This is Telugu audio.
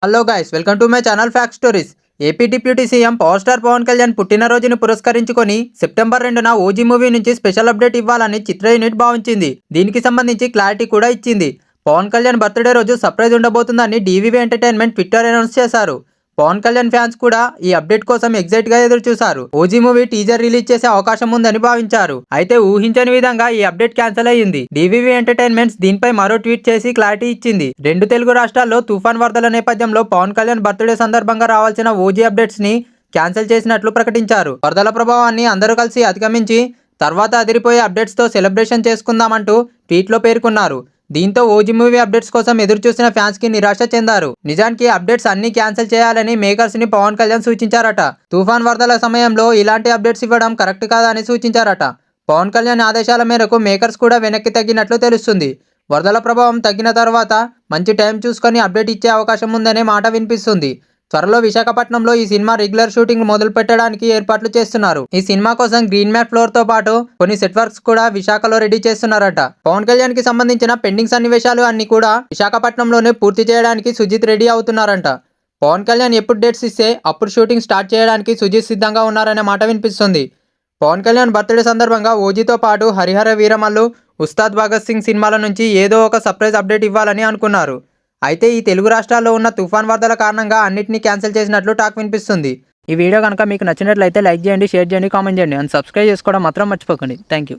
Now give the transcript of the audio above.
Hello guys, welcome to my channel fact stories. AP deputy CM power star Pawan Kalyan పుట్టినరోజుని పురస్కరించుకొని సెప్టెంబర్ 2న ఓజీ మూవీ నుంచి స్పెషల్ అప్డేట్ ఇవ్వాలని చిత్ర యూనిట్ భావించింది. దీనికి సంబంధించి క్లారిటీ కూడా ఇచ్చింది. పవన్ కళ్యాణ్ బర్త్డే రోజు సర్ప్రైజ్ ఉండబోతుందని డీవీవీ ఎంటర్టైన్మెంట్ ట్విట్టర్ అనౌన్స్ చేశారు. పవన్ కళ్యాణ్ ఫ్యాన్స్ కూడా ఈ అప్డేట్ కోసం ఎగ్జైట్ గా ఎదురు చూశారు. ఓజీ మూవీ టీజర్ రిలీజ్ చేసే అవకాశం ఉందని భావించారు. అయితే ఊహించని విధంగా ఈ అప్డేట్ క్యాన్సిల్ అయ్యింది. డీవీవీ ఎంటర్టైన్మెంట్స్ దీనిపై మరో ట్వీట్ చేసి క్లారిటీ ఇచ్చింది. రెండు తెలుగు రాష్ట్రాల్లో తుఫాన్ వరదల నేపథ్యంలో పవన్ కళ్యాణ్ బర్త్డే సందర్భంగా రావాల్సిన ఓజీ అప్డేట్స్ ని క్యాన్సిల్ చేసినట్లు ప్రకటించారు. వరదల ప్రభావాన్ని అందరూ కలిసి అధిగమించి తర్వాత అదిరిపోయే అప్డేట్స్ తో సెలబ్రేషన్ చేసుకుందామంటూ ట్వీట్ లో పేర్కొన్నారు. దీంతో ఓజీ మూవీ అప్డేట్స్ కోసం ఎదురు చూసిన ఫ్యాన్స్ కి నిరాశ చెందారు. నిజానికి అప్డేట్స్ అన్ని క్యాన్సిల్ చేయాలని మేకర్స్ ని పవన్ కళ్యాణ్ సూచించారట. తుఫాన్ వరదల సమయంలో ఇలాంటి అప్డేట్స్ ఇవ్వడం కరెక్ట్ కాదని సూచించారట. పవన్ కళ్యాణ్ ఆదేశాల మేరకు మేకర్స్ కూడా వెనక్కి తగ్గినట్లు తెలుస్తుంది. వరదల ప్రభావం తగ్గిన తర్వాత మంచి టైం చూసుకొని అప్డేట్ ఇచ్చే అవకాశం ఉందనే మాట వినిపిస్తుంది. త్వరలో విశాఖపట్నంలో ఈ సినిమా రెగ్యులర్ షూటింగ్ మొదలు పెట్టడానికి ఏర్పాట్లు చేస్తున్నారు. ఈ సినిమా కోసం గ్రీన్ మ్యాట్ ఫ్లోర్ తో పాటు కొన్ని సెట్ వర్క్స్ కూడా విశాఖలో రెడీ చేస్తున్నారట. పవన్ కళ్యాణ్ కి సంబంధించిన పెండింగ్ సన్నివేశాలు అన్ని కూడా విశాఖపట్నంలోనే పూర్తి చేయడానికి సుజిత్ రెడీ అవుతున్నారంట. పవన్ కళ్యాణ్ ఎప్పుడు డేట్స్ ఇస్తే అప్పుడు షూటింగ్ స్టార్ట్ చేయడానికి సుజిత్ సిద్ధంగా ఉన్నారనే మాట వినిపిస్తుంది. పవన్ కళ్యాణ్ బర్త్డే సందర్భంగా ఓజీతో పాటు హరిహర వీరమల్లు, ఉస్తాద్ భగత్ సింగ్ సినిమాల నుంచి ఏదో ఒక సర్ప్రైజ్ అప్డేట్ ఇవ్వాలని అనుకున్నారు. అయితే ఈ తెలుగు రాష్ట్రాల్లో ఉన్న తుఫాన్ వరదల కారణంగా అన్నిటినీ క్యాన్సిల్ చేసినట్లు టాక్ వినిపిస్తుంది. ఈ వీడియో కనుక మీకు నచ్చినట్లయితే లైక్ చేయండి, షేర్ చేయండి, కామెంట్ చేయండి అండ్ సబ్స్క్రైబ్ చేసుకోవడం మాత్రం మర్చిపోకండి. Thank you.